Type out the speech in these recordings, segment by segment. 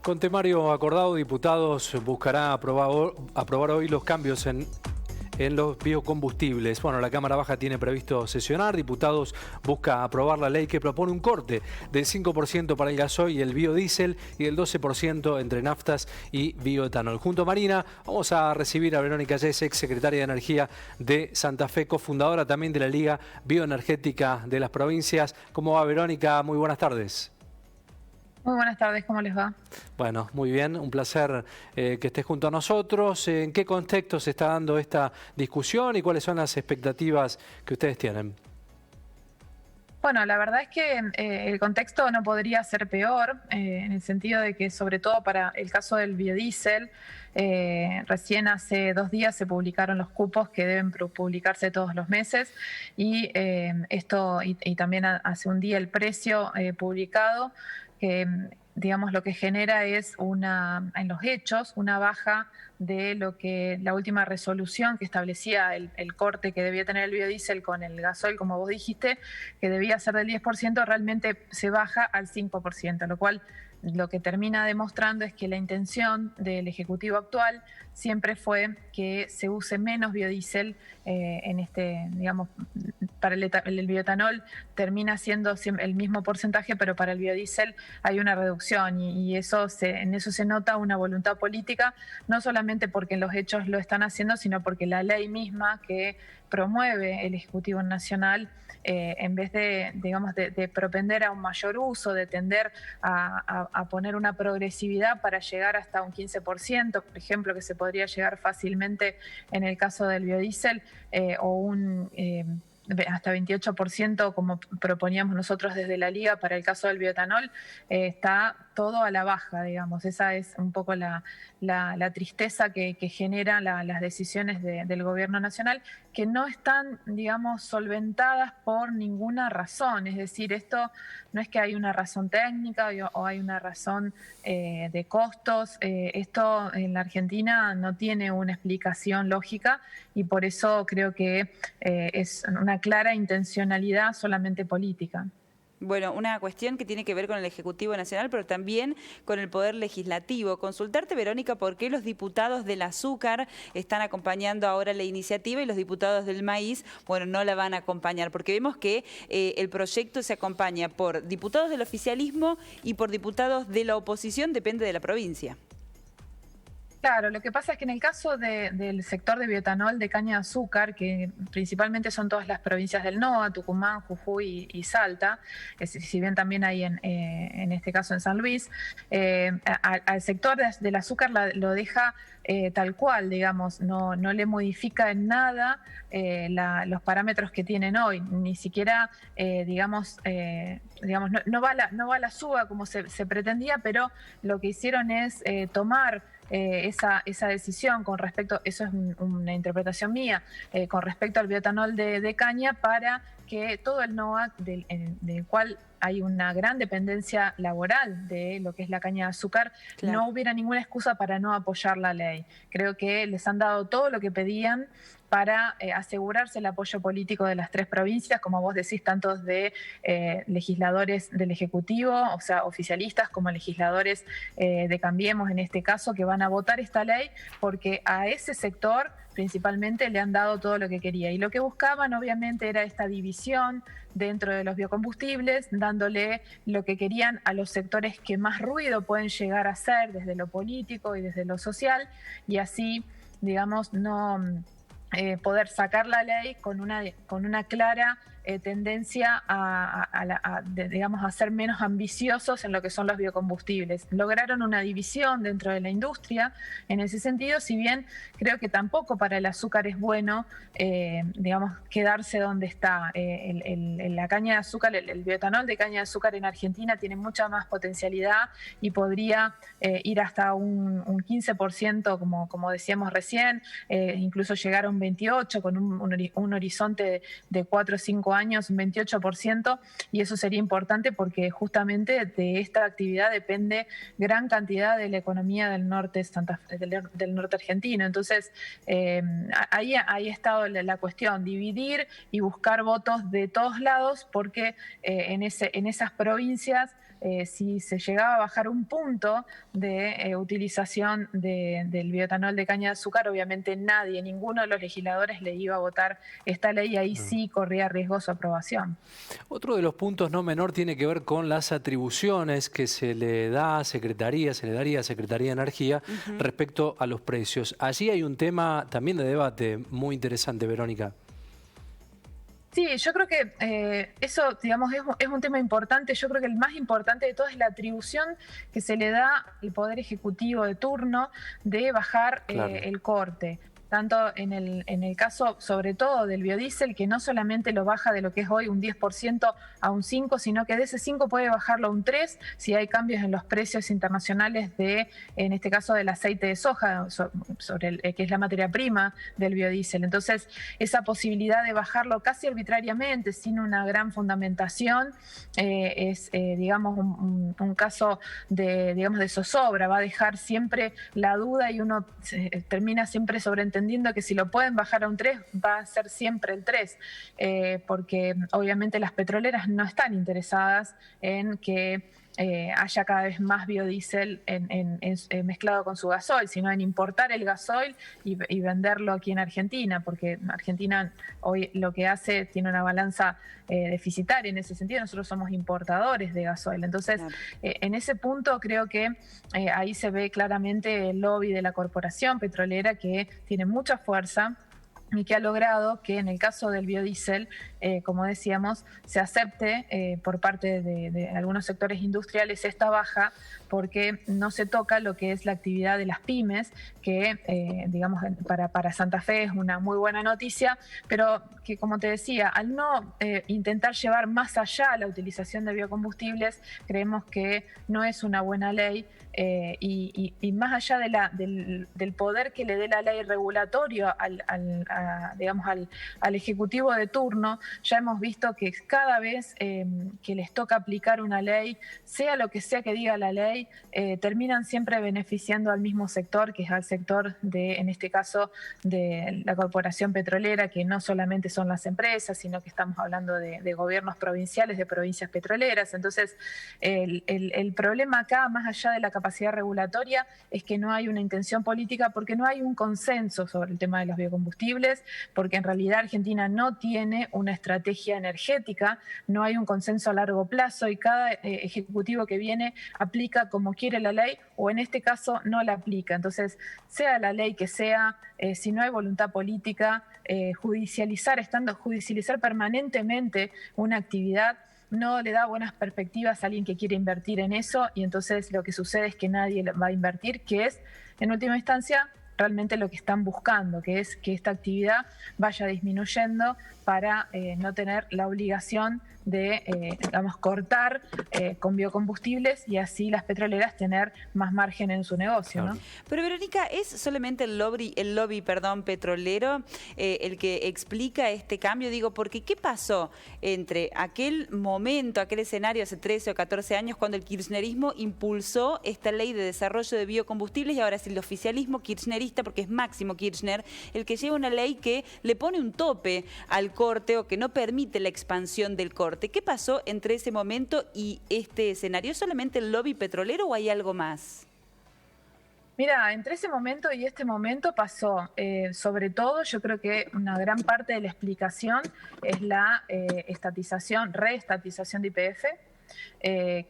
Con temario acordado, diputados buscará aprobar hoy los cambios en los biocombustibles. Bueno, la Cámara Baja tiene previsto sesionar. Diputados busca aprobar la ley que propone un corte del 5% para el gasoil y el biodiesel y del 12% entre naftas y bioetanol. Junto a Marina vamos a recibir a Verónica Yes, ex secretaria de Energía de Santa Fe, cofundadora también de la Liga Bioenergética de las Provincias. ¿Cómo va, Verónica? Muy buenas tardes. Muy buenas tardes, ¿cómo les va? Bueno, muy bien, un placer que estés junto a nosotros. ¿En qué contexto se está dando esta discusión y cuáles son las expectativas que ustedes tienen? Bueno, la verdad es que el contexto no podría ser peor, en el sentido de que, sobre todo para el caso del biodiesel, recién hace 2 días se publicaron los cupos que deben publicarse todos los meses y también hace un día el precio publicado, que digamos lo que genera es en los hechos una baja de lo que la última resolución que establecía el corte que debía tener el biodiesel con el gasoil, como vos dijiste, que debía ser del 10%, realmente se baja al 5%, lo cual lo que termina demostrando es que la intención del Ejecutivo actual siempre fue que se use menos biodiesel digamos, para el bioetanol termina siendo el mismo porcentaje, pero para el biodiesel hay una reducción y en eso se nota una voluntad política, no solamente porque en los hechos lo están haciendo, sino porque la ley misma que promueve el Ejecutivo Nacional, en vez de propender a un mayor uso, de tender a poner una progresividad para llegar hasta un 15%, por ejemplo, que se podría llegar fácilmente en el caso del biodiesel, o hasta 28%, como proponíamos nosotros desde la Liga para el caso del bioetanol, está todo a la baja, digamos. Esa es un poco la tristeza que genera las decisiones del gobierno nacional, que no están, digamos, solventadas por ninguna razón. Es decir, esto no es que hay una razón técnica o hay una razón de costos. Esto en la Argentina no tiene una explicación lógica y por eso creo que es una clara intencionalidad solamente política. Bueno, una cuestión que tiene que ver con el Ejecutivo Nacional, pero también con el Poder Legislativo. Consultarte, Verónica, por qué los diputados del azúcar están acompañando ahora la iniciativa y los diputados del maíz, bueno, no la van a acompañar, porque vemos que el proyecto se acompaña por diputados del oficialismo y por diputados de la oposición, depende de la provincia. Claro, lo que pasa es que en el caso del sector de bioetanol de caña de azúcar, que principalmente son todas las provincias del NOA, Tucumán, Jujuy y Salta, si bien también hay en este caso en San Luis, al sector del azúcar lo deja tal cual, digamos, no le modifica en nada los parámetros que tienen hoy, ni siquiera, no va a la suba como se pretendía, pero lo que hicieron es tomar esa decisión con respecto, eso es una interpretación mía, con respecto al bioetanol de caña, para que todo el NOA, del cual hay una gran dependencia laboral de lo que es la caña de azúcar, claro, no hubiera ninguna excusa para no apoyar la ley. Creo que les han dado todo lo que pedían para asegurarse el apoyo político de las 3 provincias, como vos decís, tanto de legisladores del Ejecutivo, o sea, oficialistas, como legisladores de Cambiemos, en este caso, que van a votar esta ley, porque a ese sector principalmente le han dado todo lo que quería. Y lo que buscaban, obviamente, era esta división dentro de los biocombustibles, dándole lo que querían a los sectores que más ruido pueden llegar a hacer desde lo político y desde lo social, y así, digamos, no poder sacar la ley con una clara tendencia digamos, a ser menos ambiciosos en lo que son los biocombustibles. Lograron una división dentro de la industria en ese sentido, si bien creo que tampoco para el azúcar es bueno, digamos, quedarse donde está. La caña de azúcar, el bioetanol de caña de azúcar en Argentina tiene mucha más potencialidad y podría ir hasta un 15%, como decíamos recién, incluso llegar a un 28% con un horizonte de 4 o 5 años, un 28%, y eso sería importante porque justamente de esta actividad depende gran cantidad de la economía del norte, del norte argentino. Entonces, ahí ha estado la cuestión, dividir y buscar votos de todos lados, porque en esas provincias si se llegaba a bajar un punto de utilización del bioetanol de caña de azúcar, obviamente ninguno de los legisladores le iba a votar esta ley y ahí sí corría riesgo su aprobación. Otro de los puntos no menor tiene que ver con las atribuciones que se le daría a Secretaría de Energía respecto a los precios. Allí hay un tema también de debate muy interesante, Verónica. Sí, yo creo que eso, digamos, es un tema importante. Yo creo que el más importante de todo es la atribución que se le da al Poder Ejecutivo de turno de bajar el corte. Tanto en el caso, sobre todo, del biodiesel, que no solamente lo baja de lo que es hoy un 10% a un 5%, sino que de ese 5% puede bajarlo a un 3% si hay cambios en los precios internacionales en este caso, del aceite de soja, que es la materia prima del biodiesel. Entonces, esa posibilidad de bajarlo casi arbitrariamente, sin una gran fundamentación, es, digamos, un caso de zozobra. Va a dejar siempre la duda y uno termina siempre sobreentendiendo que si lo pueden bajar a un 3, va a ser siempre el 3, porque obviamente las petroleras no están interesadas en que haya cada vez más biodiesel mezclado con su gasoil, sino en importar el gasoil y venderlo aquí en Argentina, porque Argentina hoy lo que hace tiene una balanza deficitaria en ese sentido. Nosotros somos importadores de gasoil. Entonces, en ese punto creo que ahí se ve claramente el lobby de la corporación petrolera, que tiene mucha fuerza y que ha logrado que en el caso del biodiesel, como decíamos, se acepte por parte de algunos sectores industriales esta baja, porque no se toca lo que es la actividad de las pymes, que digamos para Santa Fe es una muy buena noticia, pero que, como te decía, al no intentar llevar más allá la utilización de biocombustibles, creemos que no es una buena ley. Y más allá del poder que le dé la ley regulatorio al Ejecutivo de turno, ya hemos visto que cada vez que les toca aplicar una ley, sea lo que sea que diga la ley, terminan siempre beneficiando al mismo sector, que es al sector en este caso, de la corporación petrolera, que no solamente son las empresas, sino que estamos hablando de gobiernos provinciales, de provincias petroleras. Entonces, el problema acá, más allá de la capacidad regulatoria, es que no hay una intención política, porque no hay un consenso sobre el tema de los biocombustibles, porque en realidad Argentina no tiene una estrategia energética, no hay un consenso a largo plazo y cada ejecutivo que viene aplica como quiere la ley, o en este caso no la aplica. Entonces, sea la ley que sea, si no hay voluntad política, judicializar permanentemente una actividad no le da buenas perspectivas a alguien que quiere invertir en eso, y entonces lo que sucede es que nadie va a invertir, que es, en última instancia, realmente lo que están buscando, que es que esta actividad vaya disminuyendo para no tener la obligación de, digamos, cortar con biocombustibles y así las petroleras tener más margen en su negocio, ¿no? Pero, Verónica, ¿es solamente el lobby petrolero el que explica este cambio? Digo, porque ¿qué pasó entre aquel momento, aquel escenario hace 13 o 14 años, cuando el kirchnerismo impulsó esta ley de desarrollo de biocombustibles, y ahora es el oficialismo kirchnerista, porque es Máximo Kirchner el que lleva una ley que le pone un tope al corte o que no permite la expansión del corte? ¿Qué pasó entre ese momento y este escenario? ¿Es solamente el lobby petrolero o hay algo más? Mira, entre ese momento y este momento pasó, sobre todo, yo creo que una gran parte de la explicación es la reestatización de YPF,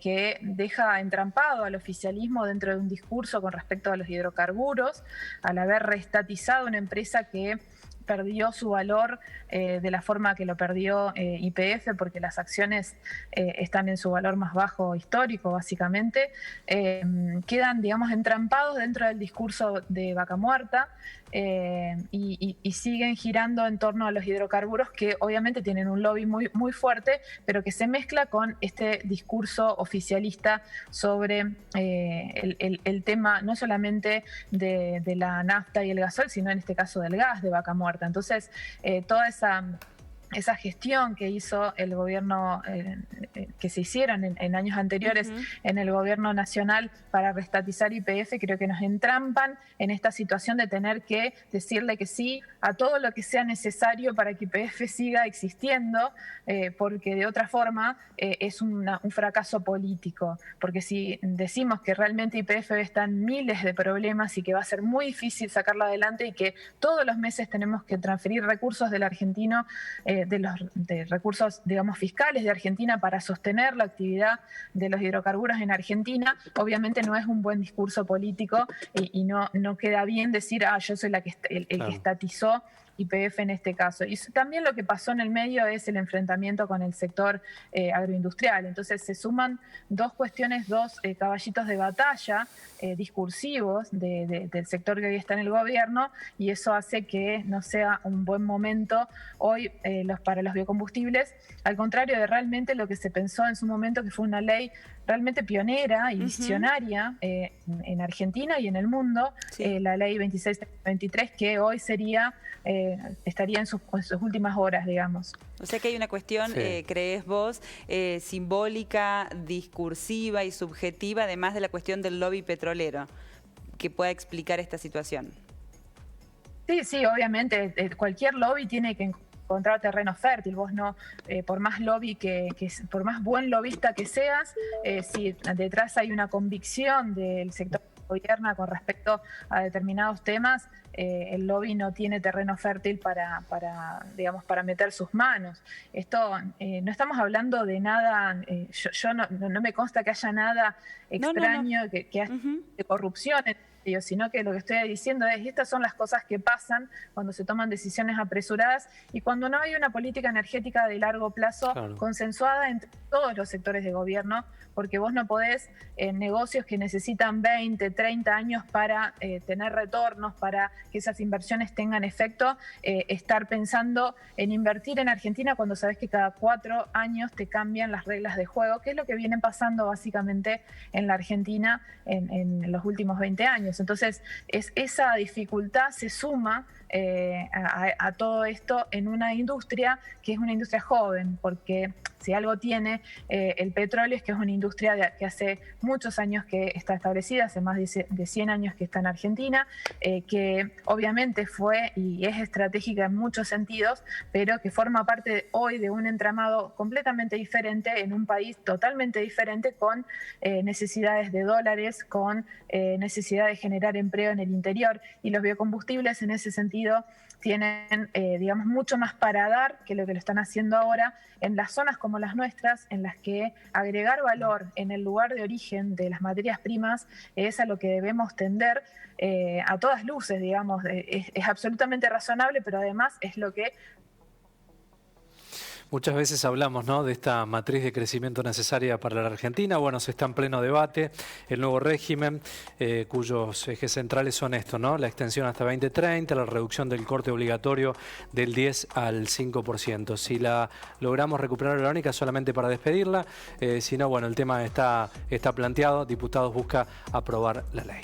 que deja entrampado al oficialismo dentro de un discurso con respecto a los hidrocarburos, al haber reestatizado una empresa que perdió su valor de la forma que lo perdió YPF, porque las acciones están en su valor más bajo histórico, básicamente, quedan, digamos, entrampados dentro del discurso de Vaca Muerta, y siguen girando en torno a los hidrocarburos, que obviamente tienen un lobby muy, muy fuerte, pero que se mezcla con este discurso oficialista sobre el tema no solamente de la nafta y el gasoil, sino en este caso del gas de Vaca Muerta. Entonces, toda esa esa gestión que hizo el gobierno, que se hicieron en años anteriores en el gobierno nacional para reestatizar YPF, creo que nos entrampan en esta situación de tener que decirle que sí a todo lo que sea necesario para que YPF siga existiendo, porque de otra forma es un fracaso político, porque si decimos que realmente YPF está en miles de problemas y que va a ser muy difícil sacarlo adelante y que todos los meses tenemos que transferir recursos del argentino, de recursos, digamos, fiscales de Argentina para sostener la actividad de los hidrocarburos en Argentina, obviamente no es un buen discurso político y no queda bien decir, yo soy el que estatizó YPF en este caso. Y también lo que pasó en el medio es el enfrentamiento con el sector agroindustrial. Entonces se suman dos cuestiones, dos caballitos de batalla discursivos del sector que hoy está en el gobierno, y eso hace que no sea un buen momento hoy para los biocombustibles, al contrario de realmente lo que se pensó en su momento, que fue una ley realmente pionera y visionaria en Argentina y en el mundo, la ley 2623, que hoy estaría en sus últimas horas, digamos. O sea que hay una cuestión, crees vos, simbólica, discursiva y subjetiva, además de la cuestión del lobby petrolero, que pueda explicar esta situación. Sí, obviamente, cualquier lobby tiene que encontrar terreno fértil. Vos no, por más por más buen lobista que seas, si detrás hay una convicción del sector que gobierna con respecto a determinados temas, el lobby no tiene terreno fértil para meter sus manos. Esto, no estamos hablando de nada, yo no me consta que haya nada extraño, que haya de corrupción, sino que lo que estoy diciendo es, estas son las cosas que pasan cuando se toman decisiones apresuradas y cuando no hay una política energética de largo plazo consensuada entre todos los sectores de gobierno, porque vos no podés, en negocios que necesitan 20, 30 años para tener retornos, para que esas inversiones tengan efecto, estar pensando en invertir en Argentina cuando sabés que cada 4 años te cambian las reglas de juego, que es lo que viene pasando básicamente en la Argentina en los últimos 20 años. Entonces, esa dificultad se suma a todo esto en una industria que es una industria joven, porque si algo tiene el petróleo es que es una industria que hace muchos años que está establecida, hace más de 100 años que está en Argentina, que obviamente fue y es estratégica en muchos sentidos, pero que forma parte hoy de un entramado completamente diferente en un país totalmente diferente, con necesidades de dólares, con necesidad de generar empleo en el interior, y los biocombustibles en ese sentido tienen, digamos, mucho más para dar que lo que lo están haciendo ahora en las zonas como las nuestras, en las que agregar valor en el lugar de origen de las materias primas es a lo que debemos tender a todas luces, digamos. Es absolutamente razonable, pero además es lo que... Muchas veces hablamos, ¿no?, de esta matriz de crecimiento necesaria para la Argentina. Bueno, se está en pleno debate el nuevo régimen, cuyos ejes centrales son estos, ¿no? La extensión hasta 2030, la reducción del corte obligatorio del 10 al 5%. Si la logramos recuperar, Verónica, solamente para despedirla. Si no, bueno, el tema está planteado. Diputados busca aprobar la ley.